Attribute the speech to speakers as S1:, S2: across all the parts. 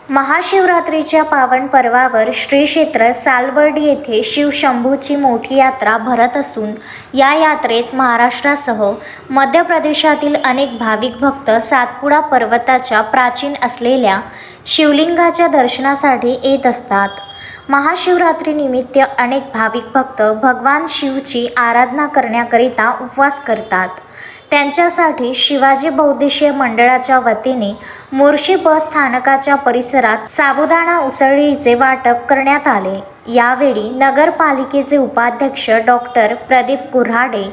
S1: महाशिवरात्रीच्या पावन पर्वावर श्री क्षेत्र सालबर्डी येथे शिवशंभूची मोठी यात्रा भरत असून या यात्रेत महाराष्ट्रासह मध्य प्रदेशातील अनेक भाविक भक्त सातपुडा पर्वताच्या प्राचीन असलेल्या शिवलिंगाच्या दर्शनासाठी येत असतात। महाशिवरात्रीनिमित्त अनेक भाविक भक्त भगवान शिवची आराधना करण्याकरिता उपवास करतात। त्यांच्यासाठी शिवाजी बौद्धिशीय मंडळाच्या वतीने मोर्शी बस स्थानकाच्या परिसरात साबुदाणा उसळीचे वाटप करण्यात आले। यावेळी नगरपालिकेचे उपाध्यक्ष डॉक्टर प्रदीप कुऱ्हाडे,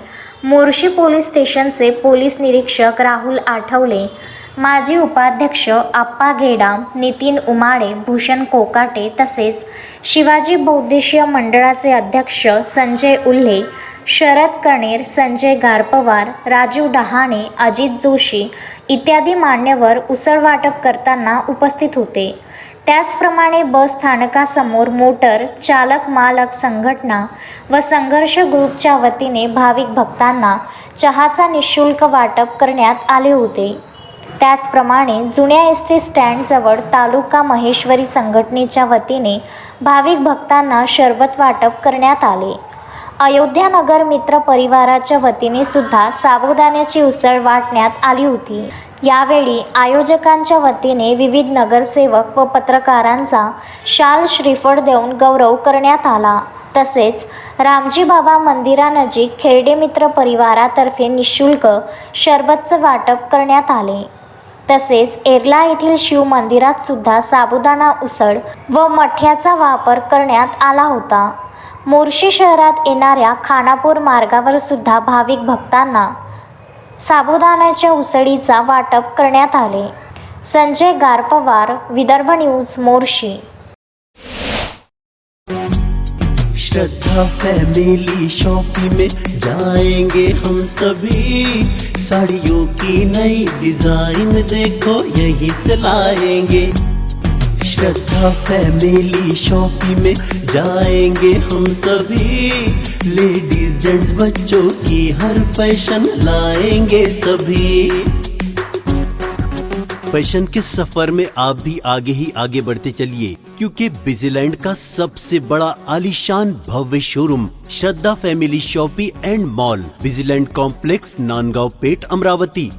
S1: मोर्शी पोलीस स्टेशनचे पोलीस निरीक्षक राहुल आठवले, माजी उपाध्यक्ष आप्पा गेडा, नितीन उमाळे, भूषण कोकाटे तसेच शिवाजी बौद्धिशीय मंडळाचे अध्यक्ष संजय उल्हे, शरद कणेर, संजय गारपवार, राजीव डहाणे, अजित जोशी इत्यादी मान्यवर उसळ वाटप करताना उपस्थित होते। त्याचप्रमाणे बस स्थानकासमोर मोटर चालक मालक संघटना व संघर्ष ग्रुपच्या वतीने भाविक भक्तांना चहाचा निःशुल्क वाटप करण्यात आले होते। त्याचप्रमाणे जुन्या एसटी स्टँडजवळ तालुका महेश्वरी संघटनेच्या वतीने भाविक भक्तांना शरबत वाटप करण्यात आले। अयोध्या नगर मित्र परिवाराच्या वतीने सुद्धा साबुदाण्याची उसळ वाटण्यात आली होती। यावेळी आयोजकांच्या वतीने विविध नगरसेवक व पत्रकारांचा शाल श्रीफळ देऊन गौरव करण्यात आला। तसेच रामजी बाबा मंदिरानजीक खेरडे मित्र परिवारातर्फे निःशुल्क शरबतचं वाटप करण्यात आले। तसेच एर्ला येथील शिव मंदिरात सुद्धा साबुदाणा उसळ व मठ्याचा वापर करण्यात आला होता। मोर्शी शहरात येणाऱ्या खानापूर मार्गावर सुद्धा भाविक भक्तांना साबुदाण्याच्या उसळीचा वाटप करण्यात आले। संजय गारपवार, विदर्भ न्यूज, मोर्शी।
S2: श्रद्धा फैमिली शॉपिंग में जाएंगे हम सभी, साड़ियों की नई डिजाइन देखो यहीं से लाएंगे। श्रद्धा फैमिली शॉपिंग में जाएंगे हम सभी, लेडीज जेंट्स बच्चों की हर फैशन लाएंगे सभी। फैशन के सफर में आप भी आगे ही आगे बढ़ते चलिए, क्योंकि विजिलैंड का सबसे बड़ा आलीशान भव्य showroom Shraddha family shopping and mall, Vijiland complex, Nandgaon Peth, Amravati.